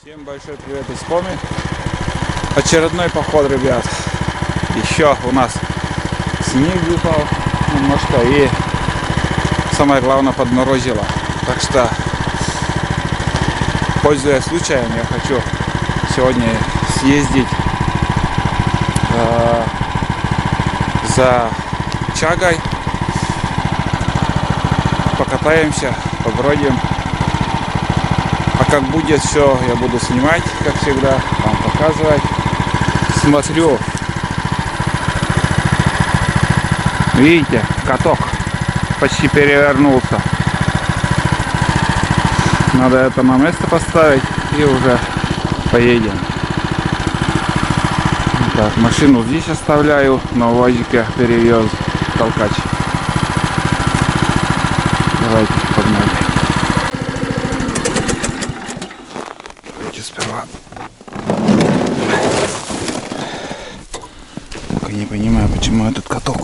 Всем большой привет из Коми. Очередной поход, ребят. Еще у нас снег выпал немножко и самое главное подморозило. Так что, пользуясь случаем, я хочу сегодня съездить за Чагой. Покатаемся, побродим. А как будет все, я буду снимать, как всегда, вам показывать. Смотрю. Видите, каток почти перевернулся. Надо это на место поставить и уже поедем. Так, машину здесь оставляю, на УАЗике перевез толкач. Давайте, погнали. Сперва. Только не понимаю, почему этот каток.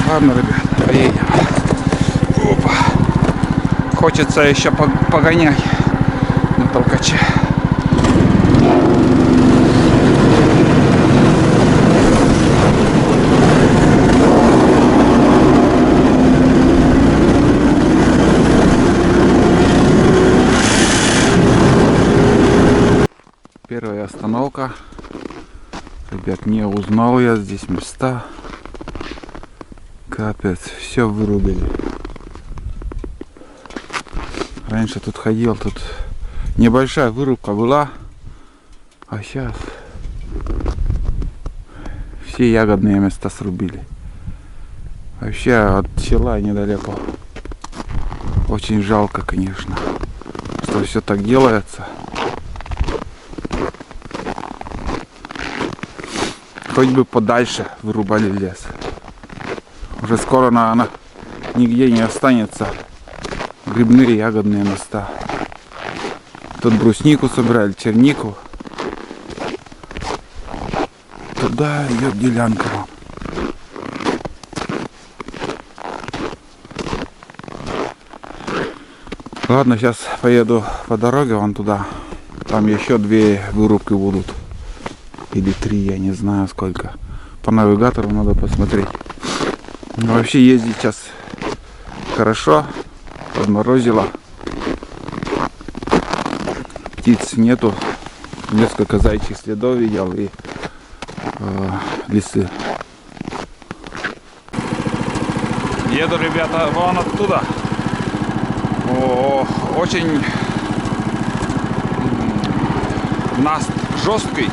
Ладно, ребят, поедем. Опа. Хочется еще погонять на толкаче. Первая остановка. Ребят, не узнал я здесь места. Капец, все вырубили. Раньше тут ходил, тут небольшая вырубка была, а сейчас все ягодные места срубили. Вообще от села недалеко. Очень жалко, конечно, что все так делается. Хоть бы подальше вырубали лес. Уже скоро, наверное, нигде не останется грибные ягодные места. Тут бруснику собирали, чернику. Туда идет делянка. Ладно, сейчас поеду по дороге вон туда. Там еще 2 вырубки будут. Или 3, я не знаю сколько. По навигатору надо посмотреть. Но вообще ездить сейчас хорошо, подморозило, птиц нету, несколько зайчих следов видел и лисы. Еду, ребята, вон оттуда. Очень наст жесткий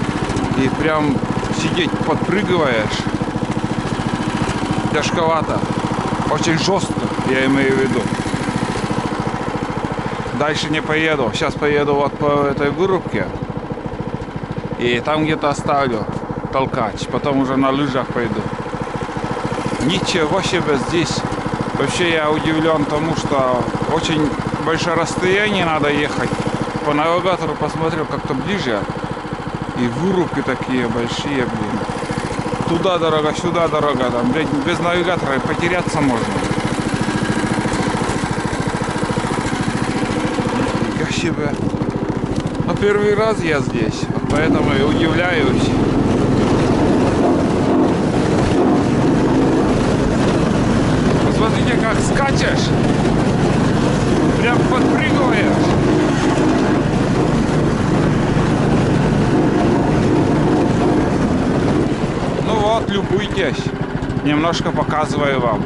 и прям сидеть подпрыгиваешь. Тяжковато, очень жестко, я имею в виду. Дальше не поеду, сейчас поеду вот по этой вырубке и там где-то оставлю толкач, потом уже на лыжах пойду. Ничего себе здесь. Вообще я удивлен тому, что очень большое расстояние надо ехать. По навигатору посмотрел как-то ближе, и вырубки такие большие, блин. Туда дорога, сюда дорога, там, блядь, без навигатора потеряться можно. Нифига себе. Но первый раз я здесь, поэтому и удивляюсь. Посмотрите, как скачешь. Прям подпрыгиваешь. Любуйтесь, немножко показываю вам,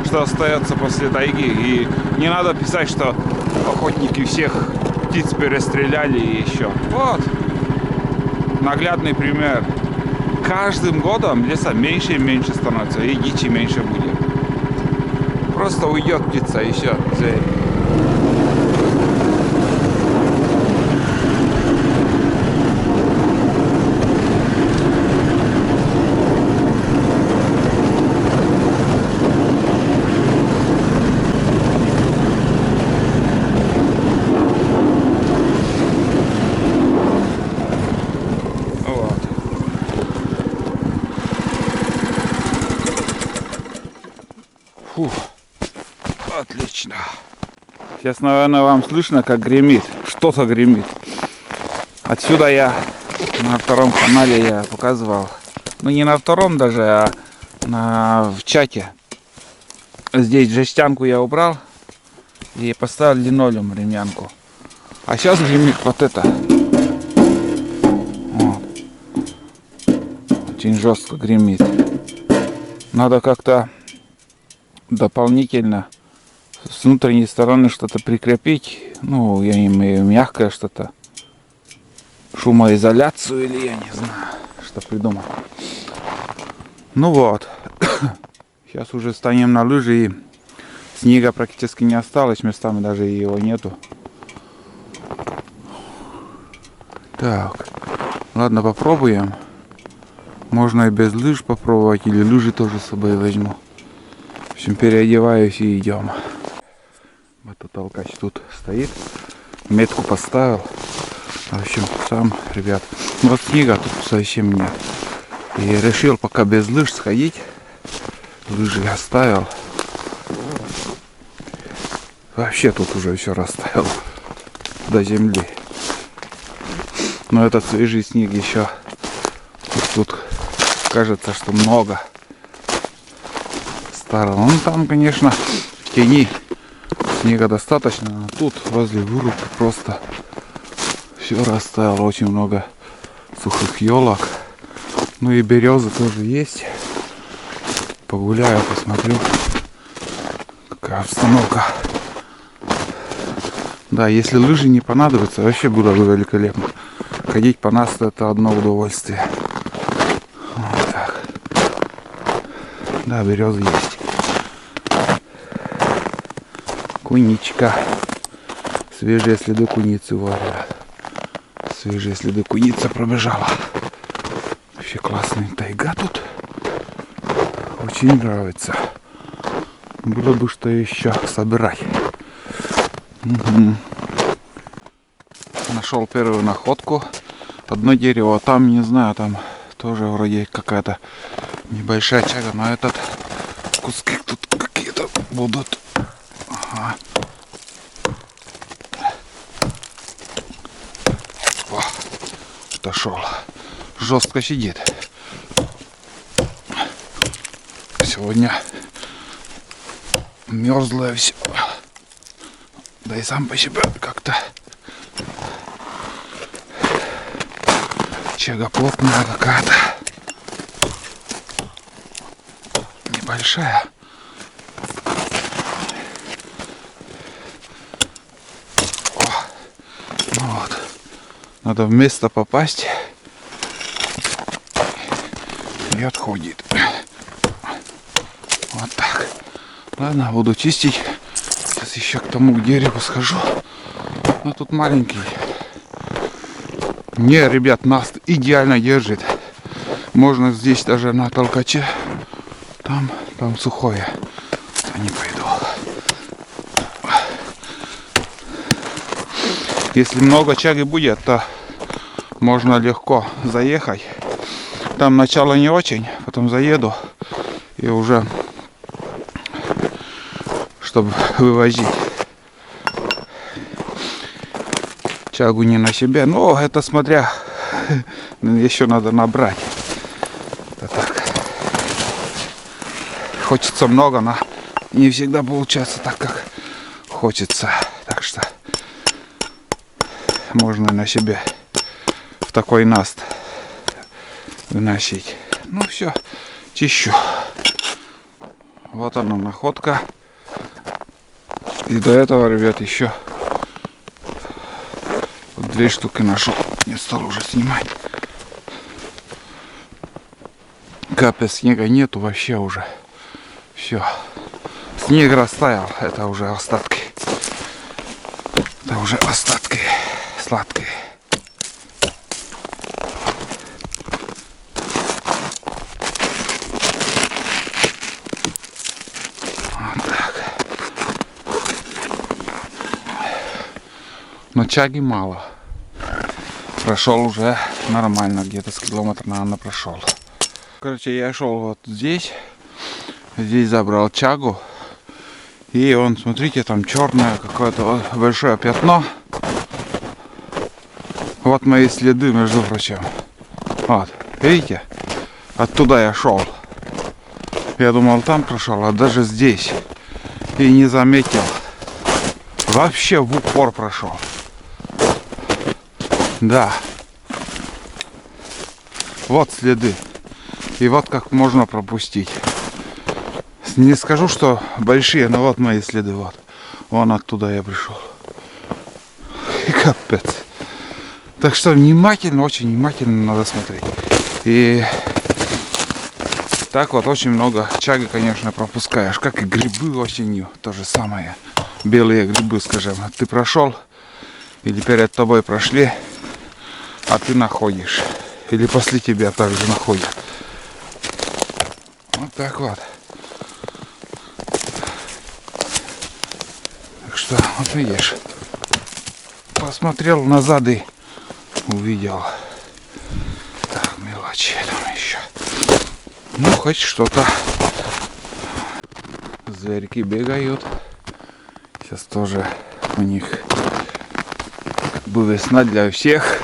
что остается после тайги. И не надо писать, что охотники всех птиц перестреляли и еще. Вот наглядный пример. Каждым годом леса меньше и меньше становится, и дичи меньше будет. Просто уйдет птица и все. Отлично. Сейчас, наверное, вам слышно, как гремит. Что-то гремит. Отсюда я на втором канале я показывал. Ну не на втором даже, а в чате. Здесь жестянку я убрал и поставил линолеум ремянку. А сейчас гремит вот это. Вот. Очень жестко гремит. Надо как-то дополнительно с внутренней стороны что-то прикрепить. Ну, я имею мягкое что-то. Шумоизоляцию или я не знаю, что придумал. Ну вот. Сейчас уже станем на лыжи, и снега практически не осталось, местами даже его нету. Так, ладно, попробуем. Можно и без лыж попробовать, или лыжи тоже с собой возьму. В общем, переодеваюсь и идем. Мототолкач тут стоит, метку поставил. В общем, сам, ребят, вот снега тут совсем нет. И решил пока без лыж сходить. Лыжи оставил. Вообще тут уже все расставил до земли. Но этот свежий снег еще. Тут кажется, что много старого. Ну там, конечно, в тени снега достаточно. Но тут возле вырубки просто все растаяло. Очень много сухих елок. Ну и березы тоже есть. Погуляю, посмотрю, какая обстановка. Да, если лыжи не понадобятся, вообще было бы великолепно. Ходить по нас это одно удовольствие. Вот так. Да, березы есть. Куничка. Свежие следы куницы, вот, ребят. Свежие следы куница пробежала. Вообще классная тайга тут. Очень нравится. Было бы что еще собирать. Угу. Нашел первую находку. Одно дерево, там не знаю, там тоже вроде какая-то небольшая чага, но этот куски тут какие-то будут. Ага. О, отошел. Жестко сидит. Сегодня мерзлое все. Да и сам по себе как-то чага плотная какая-то. Небольшая. О, ну вот. Надо в место попасть. И отходит. Вот так. Ладно, буду чистить. Сейчас еще к тому к дереву схожу. Но тут маленький. Не, ребят, нас идеально держит. Можно здесь даже на толкаче. Там сухое. Я не пойду. Если много чаги будет, то можно легко заехать. Там начало не очень, потом заеду и уже, чтобы вывозить чагу не на себе. Но это смотря, еще надо набрать. Это так. Хочется много, но не всегда получается так, как хочется. Так что можно на себе в такой наст выносить. Ну все, чищу. Вот она находка. И до этого, ребят, еще вот 2 штуки нашел. Не стал уже снимать. Капли снега нету вообще уже. Все. Снег растаял. Это уже остатки. Это уже остатки сладкие. Вот так. Но чаги мало. Прошел уже нормально. Где-то с километра, наверное, прошел. Короче, я шел вот здесь. Здесь забрал чагу. И вон, смотрите, там черное какое-то большое пятно. Вот мои следы, между прочим. Вот, видите? Оттуда я шел. Я думал, там прошел, а даже здесь. И не заметил. Вообще в упор прошел. Да. Вот следы. И вот как можно пропустить. Не скажу, что большие, но вот мои следы. Вот. Вон оттуда я пришел. И капец. Так что внимательно, очень внимательно надо смотреть. И так вот очень много чаги, конечно, пропускаешь. Как и грибы осенью. То же самое. Белые грибы, скажем. Ты прошел, или перед тобой прошли, а ты находишь. Или после тебя также находят. Вот так вот. Так что, вот видишь. Посмотрел назад и увидел. Так, мелочи там еще. Ну, хоть что-то. Зверьки бегают. Сейчас тоже у них как бы весна для всех.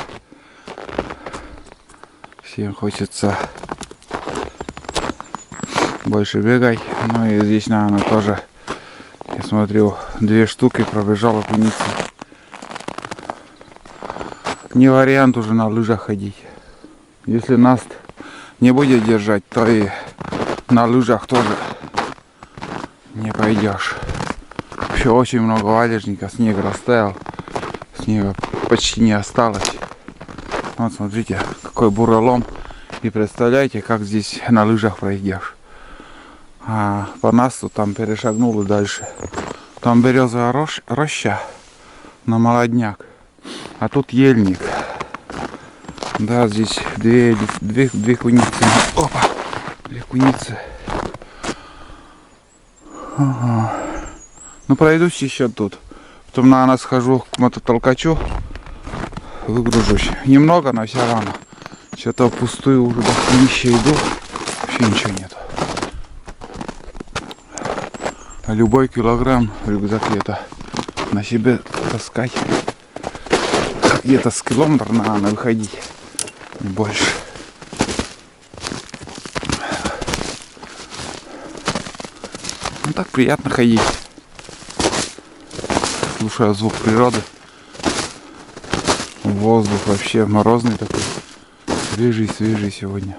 Всем хочется больше бегать. Ну и здесь, наверное, тоже, я смотрю, 2 штуки пробежала куница. Не вариант уже на лыжах ходить. Если нас не будет держать, то и на лыжах тоже не пойдешь. Вообще очень много валежника, снег растаял. Снега почти не осталось. Вот смотрите, какой бурелом. И представляете, как здесь на лыжах пройдешь. А по насту там перешагнул и дальше. Там березовая роща на молодняк. А тут ельник. Да, здесь две куницы. Опа! 2 куницы. Ага. Ну пройдусь еще тут. Потом, наверное, схожу к мототолкачу. Выгружусь. Немного, но все равно. Что-то пустую уже до кунища иду. Вообще ничего нету. А любой килограмм в рюкзаке это на себе таскать. Где-то с километра надо выходить. Не больше. Ну так приятно ходить. Слушая звук природы. Воздух вообще морозный такой. Свежий сегодня.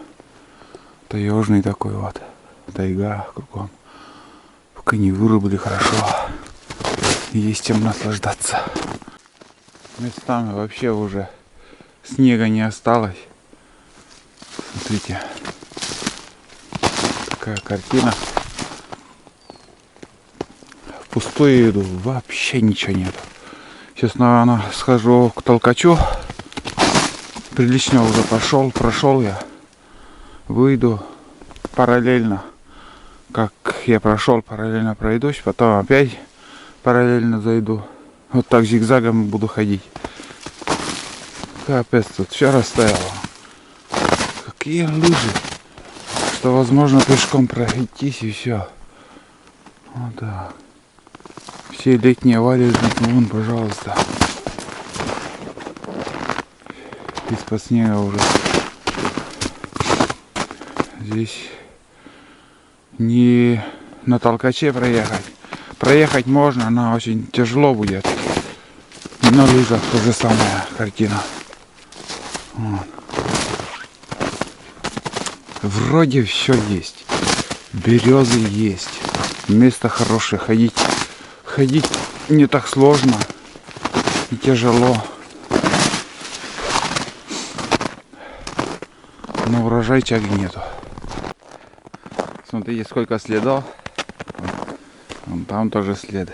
Таежный такой вот. Тайга кругом. Пока не вырубили хорошо. Есть чем наслаждаться. Местами вообще уже снега не осталось. Смотрите. Такая картина. Пустую иду. Вообще ничего нет. Сейчас, наверное, схожу к толкачу. Прилично уже прошел я. Выйду параллельно. Как я прошел, параллельно пройдусь. Потом опять параллельно зайду. Вот так зигзагом буду ходить. Капец, тут все растаяло. Какие лыжи. Что возможно пешком пройтись и все. Вот так. Все летние валежники, вон, пожалуйста. Из-под снега уже. Здесь не на толкаче проехать. Проехать можно, но очень тяжело будет. И на лыжах то же самая картина. Вот. Вроде все есть. Березы есть. Место хорошее. Ходить не так сложно. И тяжело. Но урожай чаги нету. Смотрите, сколько следов. Вон там тоже следы.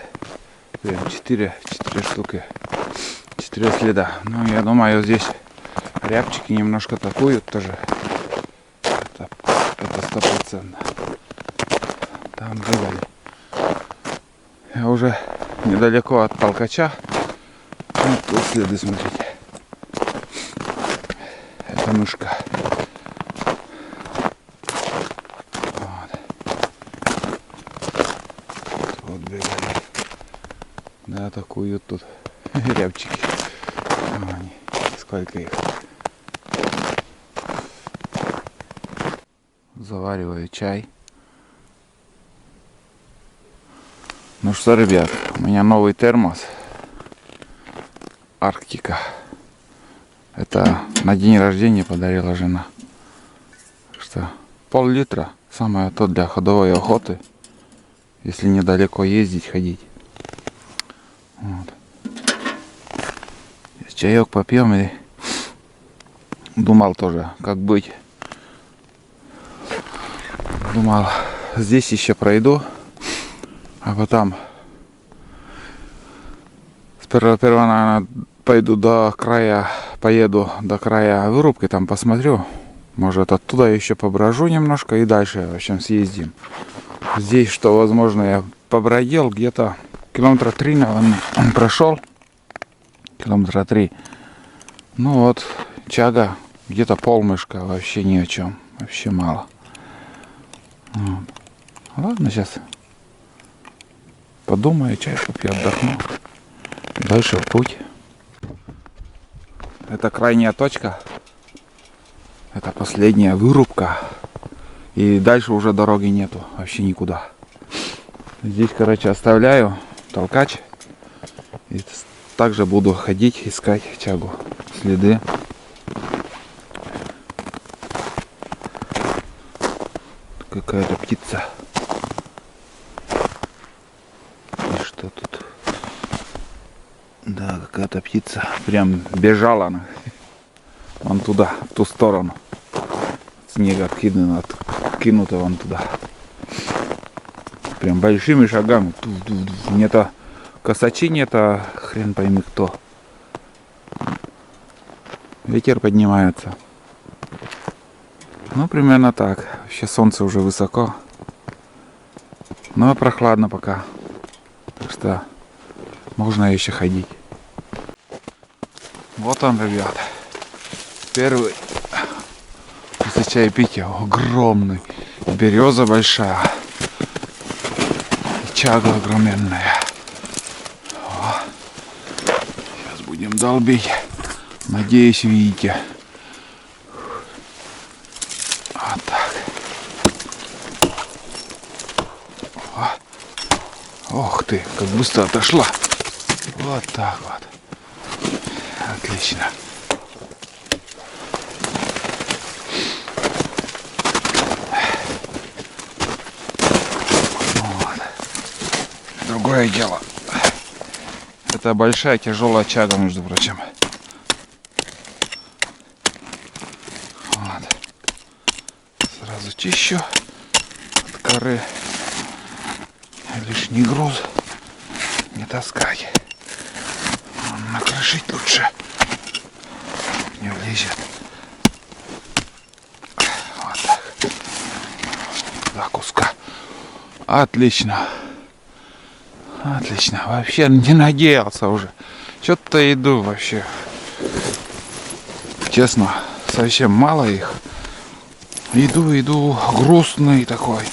4 штуки. 4 следа. Ну, я думаю, здесь рябчики немножко атакуют тоже. Это 100%. Там бегали. Я уже недалеко от толкача. Вот тут следы, смотрите. Это мышка. Вот бегали. атакуют тут рябчики. Они, сколько их. Завариваю чай. Ну что, ребят, у меня новый термос. Арктика. Это на день рождения подарила жена. Что пол-литра. Самое то для ходовой охоты. Если недалеко ездить, ходить. Вот. Чаек попьем и думал тоже, как быть. Думал, здесь еще пройду, а потом сперва, наверное, пойду до края, поеду до края вырубки, там посмотрю. Может, оттуда еще поброжу немножко и дальше, в общем, съездим. Здесь, что возможно, я побродил где-то километра 3, наверное, прошел. Километра 3. Ну вот, чага где-то полмышка, вообще ни о чем. Вообще мало. Вот. Ладно, сейчас подумаю, чай попью, отдохну. Дальше в путь. Это крайняя точка. Это последняя вырубка. И дальше уже дороги нету. Вообще никуда. Здесь, короче, оставляю толкач. И также буду ходить, искать чагу. Следы. Какая-то птица. И что тут? Да, какая-то птица. Прям бежала она. Вон туда, в ту сторону. Снега откинута вон туда. Прям большими шагами. Не-то косачи, не-то хрен пойми кто. Ветер поднимается. Ну, примерно так. Вообще солнце уже высоко. Но прохладно пока. Так что можно еще ходить. Вот он, ребят. Первый после чаепития. Огромный. Береза большая. И чага огроменная. О. Сейчас будем долбить. Надеюсь, видите. Вот так. О. Ох ты, как быстро отошла. Вот так вот. Отлично. Вот. Другое дело. Это большая тяжелая чага, между прочим. Вот. Сразу чищу от коры. Лишний груз не таскать. Накрошить лучше. Не влезет. Вот так. Два куска. Отлично. Отлично. Вообще не надеялся уже. Что-то иду вообще. Честно, совсем мало их. Иду, грустный такой.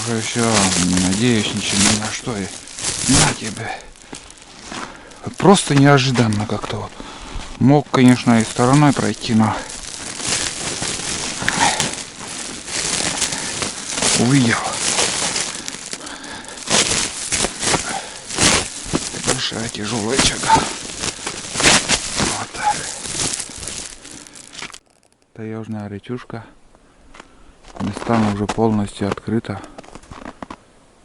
Уже все, не надеюсь ничего ни на что. И на тебе. Просто неожиданно как-то вот. Мог, конечно, и стороной пройти, но увидел. Большая тяжелая чага. Вот так. Таежная речушка. Местами уже полностью открыто.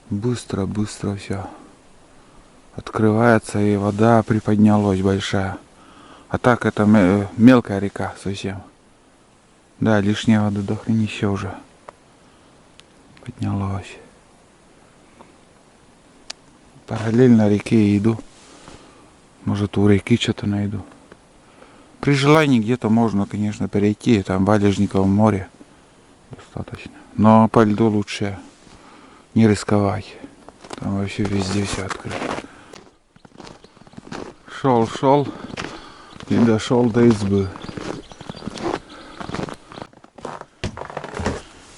Быстро все открывается, и вода приподнялась большая. А так это мелкая река совсем. Да, лишняя вода дохренища уже поднялась. Параллельно реке иду. Может, у реки что-то найду. При желании где-то можно, конечно, перейти. Там Валежниково море достаточно. Но по льду лучше не рисковать. Там вообще везде все открыто. Шел и дошел до избы.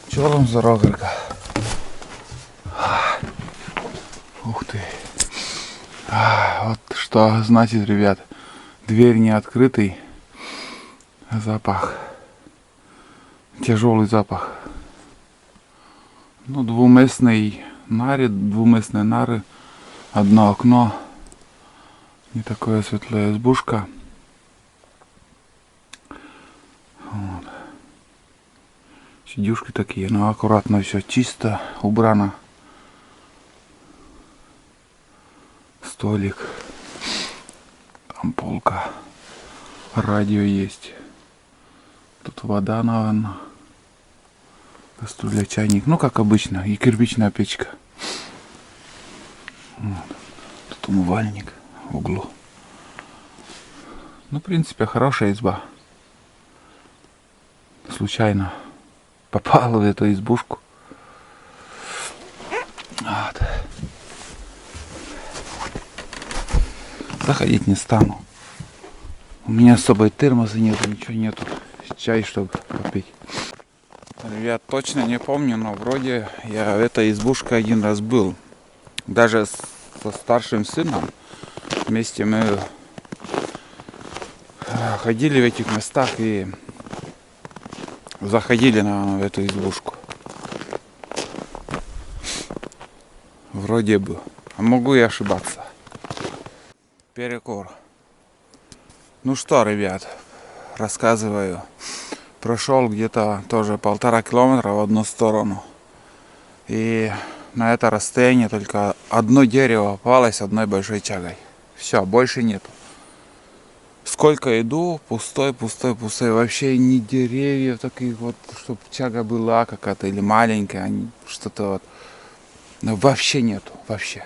Че там за рогалька? Ух ты. пусто. Значит, ребят, дверь не открытый. Запах. Тяжелый запах. Ну, двуместные нары. Одно окно. Не такое светлая избушка. Вот. Сидюшки такие, но аккуратно все чисто, убрано. Столик. Там полка. Радио есть. Тут вода, наверное. Кастрюля, чайник. Ну, как обычно. И кирпичная печка. Вот. Тут умывальник в углу. Ну, в принципе, хорошая изба. Случайно попала в эту избушку. Вот. Заходить не стану. У меня с собой термоса нету, ничего нету. Чай, чтобы попить. Ребят, точно не помню, но вроде я в этой избушке один раз был. Даже со старшим сыном вместе мы ходили в этих местах и заходили в эту избушку. Вроде бы. А могу и ошибаться. Перекур. Ну что, ребят, рассказываю. Прошел где-то тоже 1,5 километра в одну сторону. И на это расстояние только одно дерево попалось одной большой чагой. Все, больше нету. Сколько иду, пустой. Вообще ни деревьев таких вот, чтобы чага была какая-то или маленькая, что-то вот. Но вообще нету, вообще.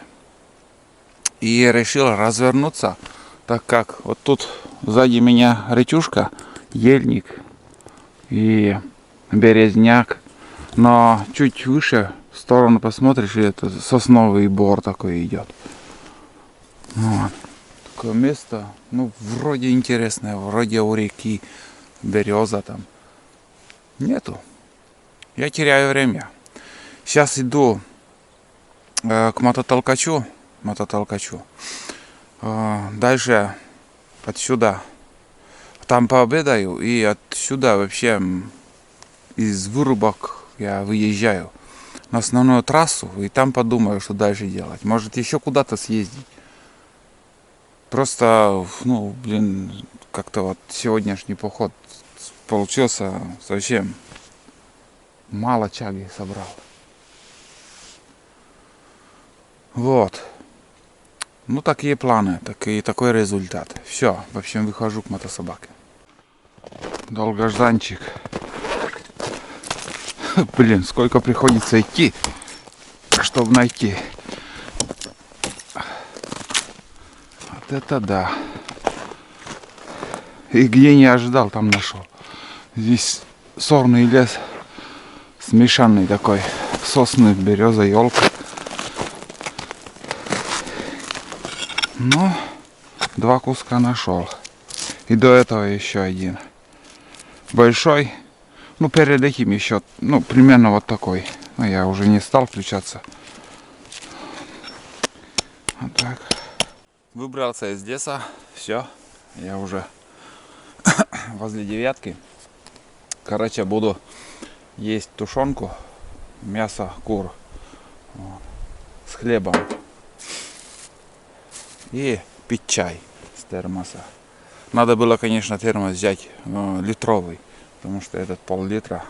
И решил развернуться, так как вот тут сзади меня речушка, ельник и березняк. Но чуть выше в сторону посмотришь, и это сосновый бор такой идет. Вот. Такое место, ну, вроде интересное, вроде у реки, береза там. Нету. Я теряю время. Сейчас иду к мототолкачу. Дальше отсюда. Там пообедаю, и отсюда вообще из вырубок я выезжаю на основную трассу, и там подумаю, что дальше делать. Может, еще куда-то съездить. Просто, ну, блин, как-то вот сегодняшний поход получился совсем мало чаги собрал. Вот. Ну, такие планы, такой результат. Все, в общем, выхожу к мотособаке. Долгожданчик. Блин, сколько приходится идти, чтобы найти. Вот это да. И где не ожидал, там нашел. Здесь сорный лес, смешанный такой. Сосны, береза, елка. Ну, 2 куска нашел. И до этого еще один. Большой. Ну, перед этим еще, ну, примерно вот такой. Но я уже не стал включаться. Вот так. Выбрался из леса. Все. Я уже возле 9. Короче, буду есть тушенку. Мясо кур. Вот, с хлебом. И пить чай с термоса. Надо было, конечно, термос взять литровый, потому что этот пол-литра.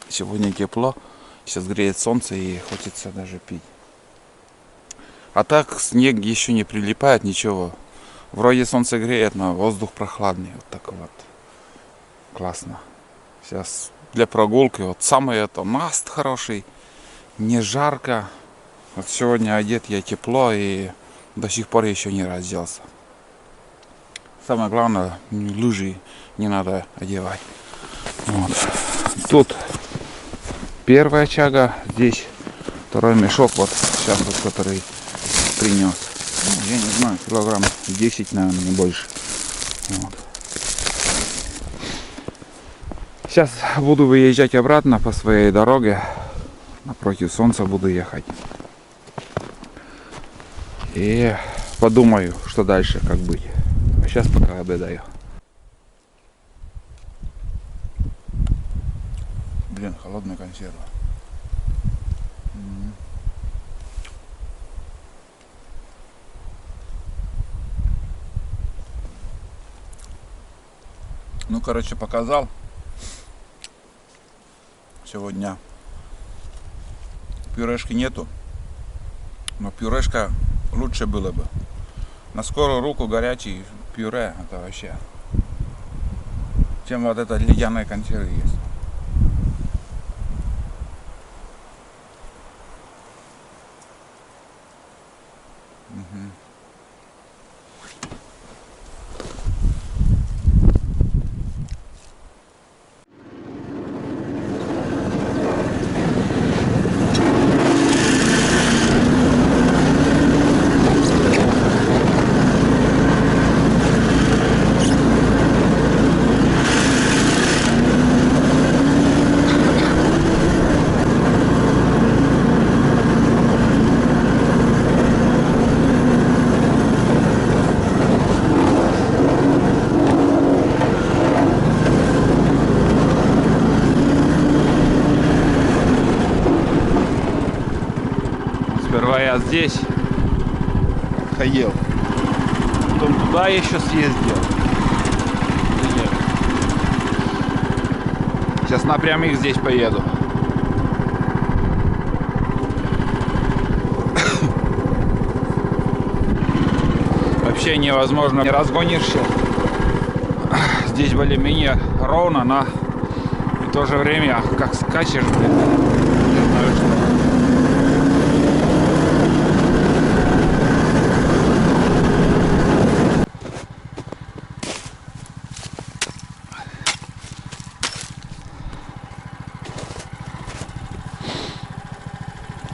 Сегодня тепло, сейчас греет солнце и хочется даже пить. А так снег еще не прилипает, ничего. Вроде солнце греет, но воздух прохладный. Вот так вот. Классно. Сейчас для прогулки вот самый это наст хороший, не жарко. Вот сегодня одет я тепло и до сих пор еще не разделся. Самое главное, лыжи не надо одевать. Вот. Тут первая чага, здесь второй мешок, вот сейчас вот, который принес. Ну, я не знаю, килограмм 10, наверное, не больше. Вот. Сейчас буду выезжать обратно по своей дороге. Напротив солнца буду ехать. И подумаю, что дальше, как быть. А сейчас пока обедаю. Блин, холодная консерва. Ну, короче, показал сегодня. Пюрешки нету, но пюрешка лучше было бы. На скорую руку горячий пюре, это вообще, чем вот это ледяная консерва есть. Сперва я здесь ходил, потом туда еще съездил. Сейчас напрямик здесь поеду. Вообще невозможно, не разгонишься. Здесь более-менее ровно, но и в то же время как скачешь, блин. Не знаю, что.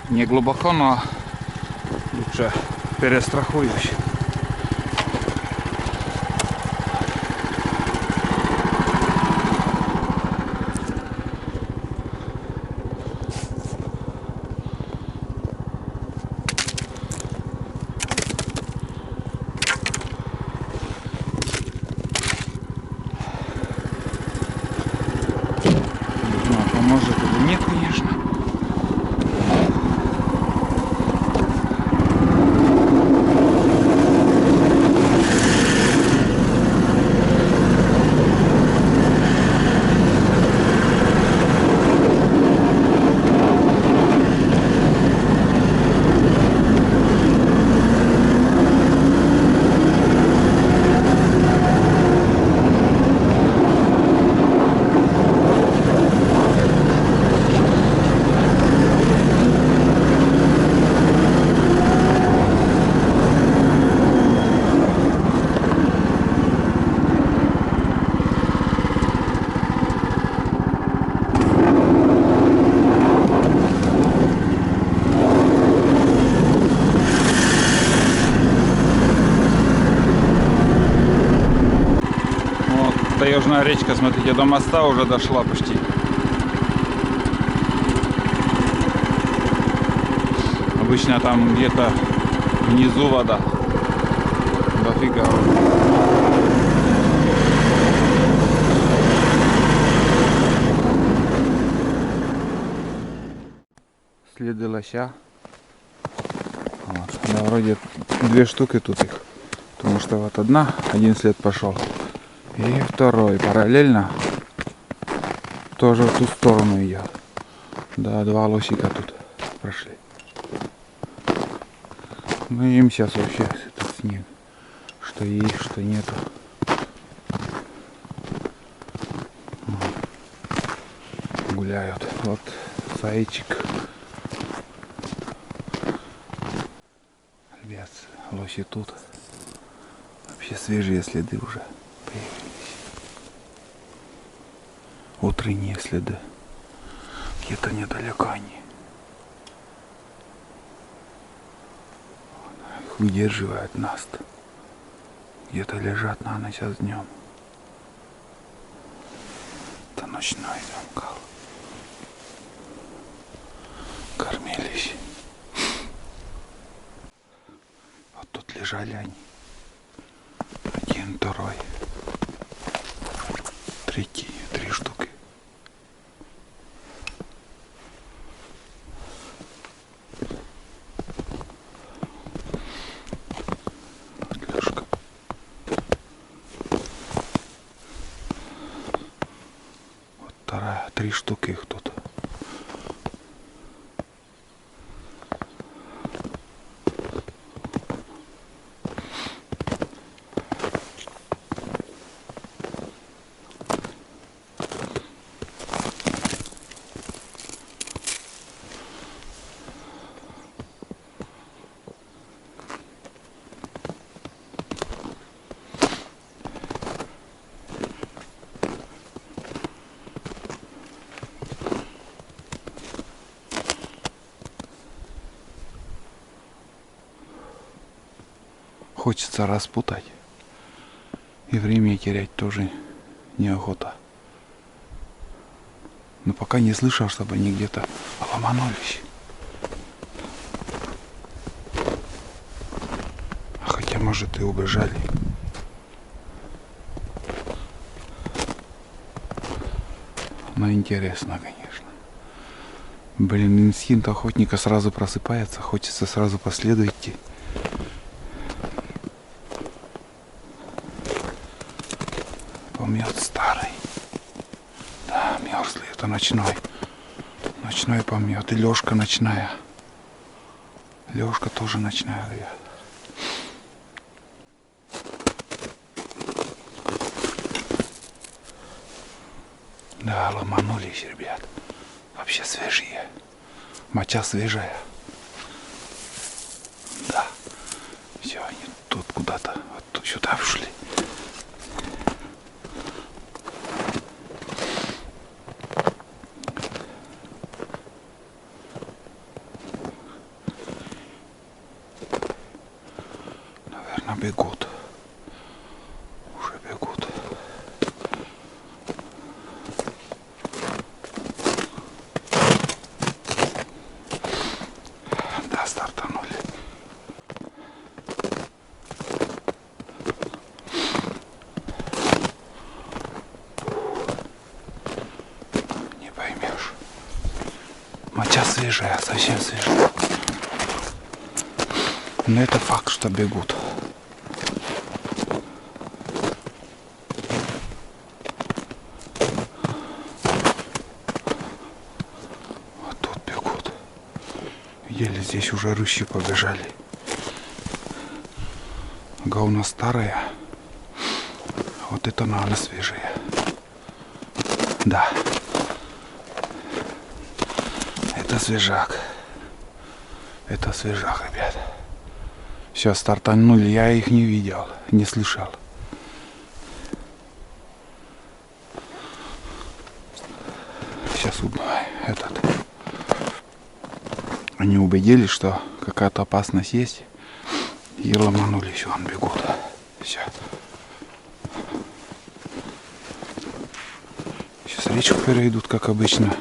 Не глубоко, но лучше перестрахуюсь. Не знаю, поможет или нет, конечно. Таежная речка, смотрите, до моста уже дошла почти. Обычно там где-то внизу вода. Дофига. Следы лося. Вот. Да, вроде 2 штуки тут их. Потому что вот один след пошел. И второй параллельно тоже в ту сторону идет. Да, 2 лосика тут прошли. Ну им сейчас вообще этот снег. Что есть, что нету. Гуляют. Вот зайчик. Ребят, лоси тут. Вообще свежие следы уже появились. Утренние следы. Где-то недалеко они. Их выдерживает наст. Где-то лежат на ночь, а днем. Это ночной замкал. Кормились. Вот тут лежит убежали они. Один, второй, третий, 3 штуки. Лёшка. Вот вторая, 3 штуки их тут. Хочется распутать. И время терять тоже неохота. Но пока не слышал, чтобы они где-то ломанулись. Хотя, может, и убежали. Но интересно, конечно. Блин, инстинкт охотника сразу просыпается. Хочется сразу по следу идти. Помет старый. Да, мерзлый. Это ночной. Ночной помет. И Лёшка ночная. Лёшка тоже ночная, ребят. Да, ломанулись, ребят. Вообще свежие. Моча свежая. Да. Все, они тут куда-то вот сюда ушли. Наверное, бегут. Уже бегут. Да, стартанули. Не поймешь. Моча свежая, совсем свежая. Но это факт, что бегут. Вот тут бегут. Еле здесь уже рыщи побежали. Говно старое. Вот это надо свежее. Да. Это свежак. Это свежак, ребят. Все, стартанули. Я их не видел, не слышал. Сейчас этот. Они убедились, что какая-то опасность есть. И ломанулись, вон бегут. Все. Сейчас речку перейдут, как обычно.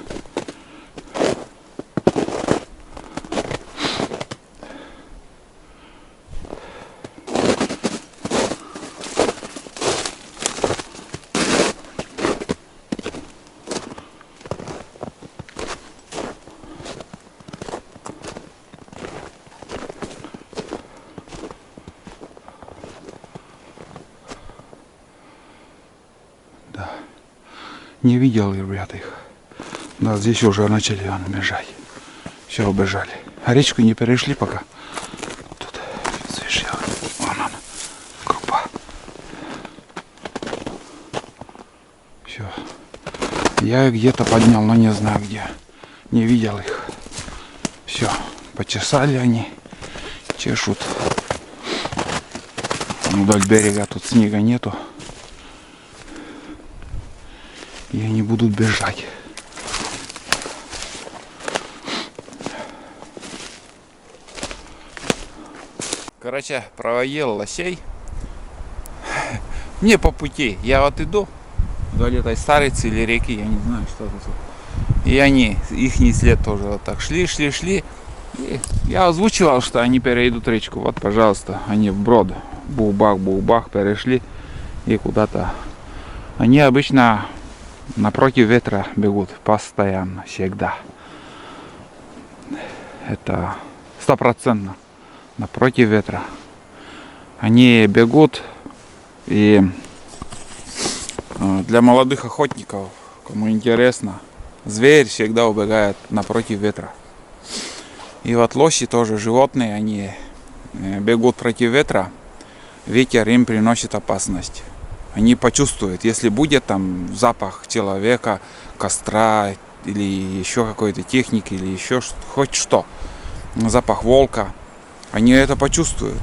Не видел, ребята, их. Да, здесь уже начали бежать. Все, убежали. А речку не перешли пока. Тут свежее. Вон он. Крупа. Все. Я их где-то поднял, но не знаю где. Не видел их. Все. Почесали они. Чешут. Вдоль берега тут снега нету. И они будут бежать. Короче, провоел лосей. Мне по пути. Я вот иду вдоль этой старицы или реки, я не знаю, что это. И они, их след тоже вот так шли. И я озвучивал, что они перейдут речку. Вот, пожалуйста, они вброд. Бух-бах перешли и куда-то. Они обычно напротив ветра бегут постоянно, всегда. Это 100% напротив ветра. Они бегут, и для молодых охотников, кому интересно, зверь всегда убегает напротив ветра. И вот лоси тоже животные, они бегут против ветра, ветер им приносит опасность. Они почувствуют, если будет там запах человека, костра или еще какой-то техники, или еще хоть что, запах волка, они это почувствуют.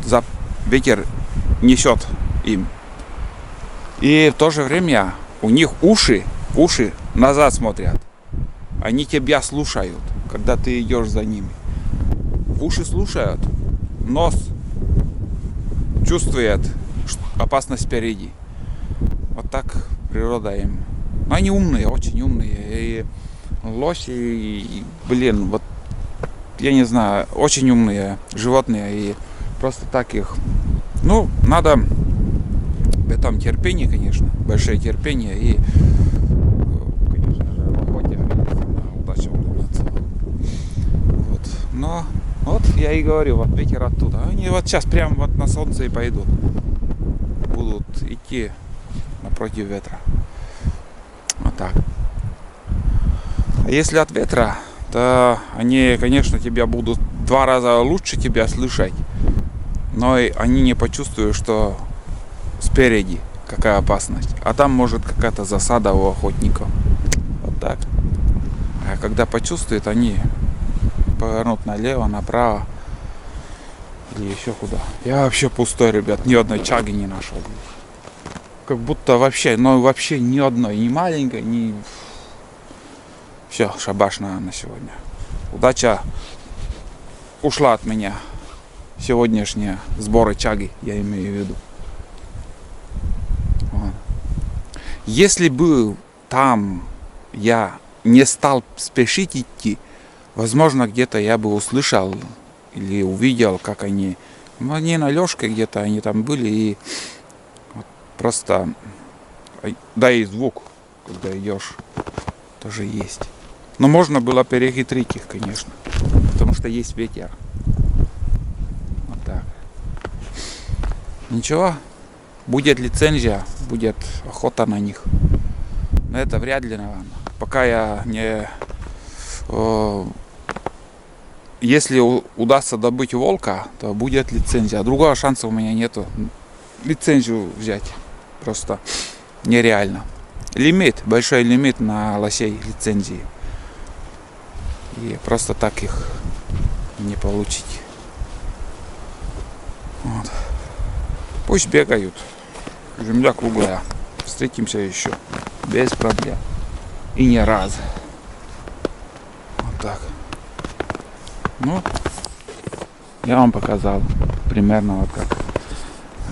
Ветер несет им. И в то же время у них уши назад смотрят. Они тебя слушают, когда ты идешь за ними. Уши слушают, нос чувствует опасность впереди. Вот так природа им. Но они умные, очень умные. И лоси, блин, вот я не знаю, очень умные животные. И просто так их, ну, надо в этом терпение, конечно, большое терпение. И, конечно же, в охоте удача улыбнется. Вот. Но вот я и говорю, вот ветер оттуда. Они вот сейчас прямо вот на солнце и пойдут. Будут идти напротив ветра. Вот так. А если от ветра, то они, конечно, тебя будут 2 раза лучше тебя слышать. Но и они не почувствуют, что спереди какая опасность. А там может какая-то засада у охотников. Вот так. А когда почувствуют, они повернут налево, направо или еще куда. Я вообще пустой, ребят, ни одной чаги не нашел. Как будто вообще, но вообще ни одной, ни маленькой, ни... Все, шабаш на сегодня. Удача ушла от меня. Сегодняшние сборы чаги, я имею в виду. Вот. Если бы там я не стал спешить идти, возможно, где-то я бы услышал или увидел, как они... Ну, они на Лёшке где-то, они там были, и вот просто... Да и звук, когда идешь, тоже есть. Но можно было перехитрить их, конечно, потому что есть ветер. Вот так. Ничего, будет лицензия, будет охота на них. Но это вряд ли, наверное. Пока я не... Если удастся добыть волка, то будет лицензия. Другого шанса у меня нету. Лицензию взять просто нереально. Лимит, большой лимит на лосей лицензии. И просто так их не получить. Вот. Пусть бегают. Земля круглая. Встретимся еще. Без проблем. И не раз. Вот так. Ну, я вам показал примерно вот как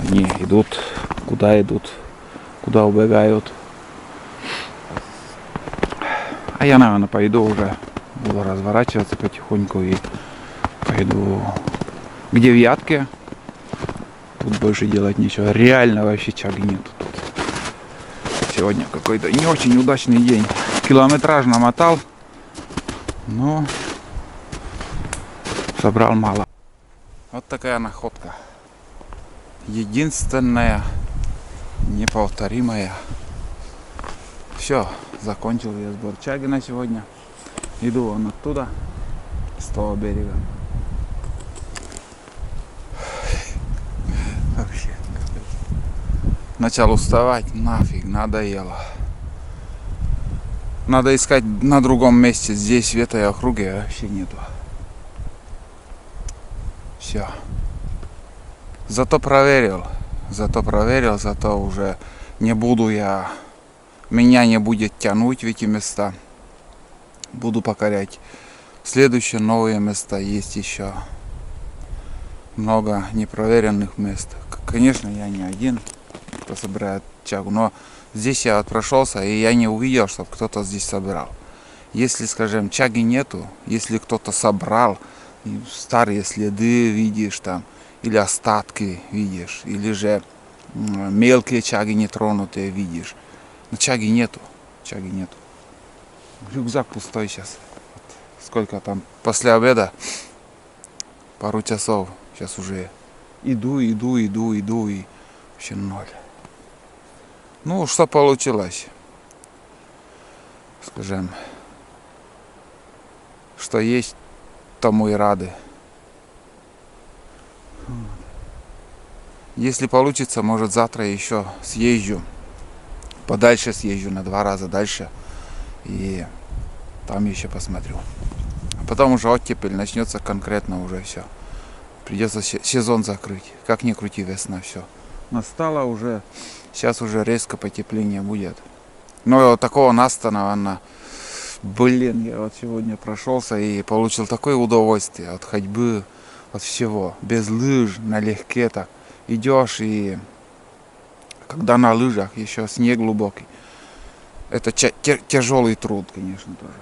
они идут, куда убегают. А я, наверное, пойду уже, буду разворачиваться потихоньку и пойду к девятке. Тут больше делать нечего. Реально вообще чаги нету тут. Сегодня какой-то не очень удачный день. Километраж намотал, но собрал мало. Вот такая находка. Единственная, неповторимая. Все, закончил я сбор чаги на сегодня. Иду вон оттуда, с того берега. Вообще. Начал уставать, нафиг, надоело. Надо искать на другом месте. Здесь в этой округе вообще нету. Все. Зато проверил, зато уже не буду я, меня не будет тянуть в эти места. Буду покорять следующие новые места. Есть еще много непроверенных мест. Конечно, я не один, кто собирает чагу, но здесь я прошелся, и я не увидел, чтобы кто-то здесь собирал. Если, скажем, чаги нету, если кто-то собрал, и старые следы видишь там, или остатки видишь, или же мелкие чаги нетронутые видишь. Но чаги нету, чаги нету. Рюкзак пустой сейчас. Вот сколько там после обеда, пару часов, сейчас уже иду, и вообще ноль. Ну, что получилось? Скажем, что есть, тому и рады. Если получится, может завтра еще съезжу. Подальше съезжу, на 2 раза дальше. И там еще посмотрю. А потом уже оттепель начнется конкретно уже все. Придется сезон закрыть. Как ни крути, весна все. Настало уже. Сейчас уже резко потепление будет. Но вот такого настанова. Блин, я вот сегодня прошелся и получил такое удовольствие от ходьбы, от всего. Без лыж, налегке так. Идешь, и когда на лыжах еще снег глубокий, это тяжелый труд, конечно, тоже.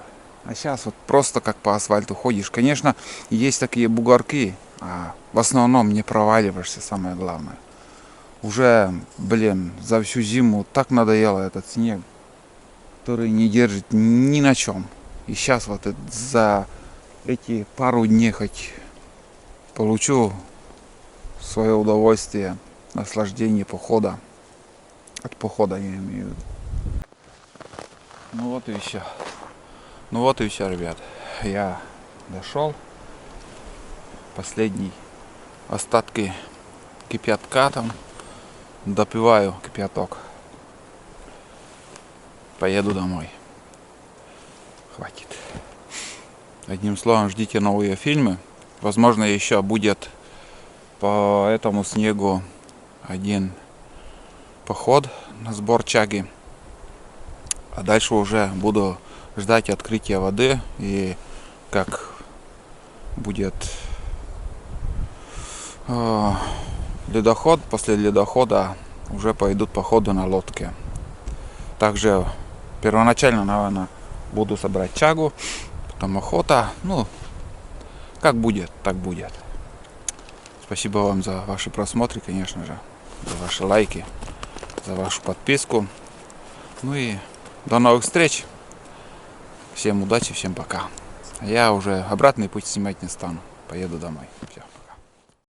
А сейчас вот просто как по асфальту ходишь. Конечно, есть такие бугорки, а в основном не проваливаешься, самое главное. Уже, блин, за всю зиму так надоело этот снег, который не держит ни на чем. И сейчас вот за эти пару дней хоть получу свое удовольствие, наслаждение похода. От похода я имею в виду. Ну вот и все. Ну вот и все, ребят. Я дошел. Последний остатки кипятка там. Допиваю кипяток. Поеду домой. Хватит. Одним словом, ждите новые фильмы. Возможно, еще будет по этому снегу один поход на сбор чаги. А дальше уже буду ждать открытия воды и как будет ледоход. После ледохода уже пойдут походы на лодке. Также первоначально, наверное, буду собрать чагу, потом охота. Ну, как будет, так будет. Спасибо вам за ваши просмотры, конечно же, за ваши лайки, за вашу подписку. Ну и до новых встреч. Всем удачи, всем пока. Я уже обратный путь снимать не стану. Поеду домой. Все.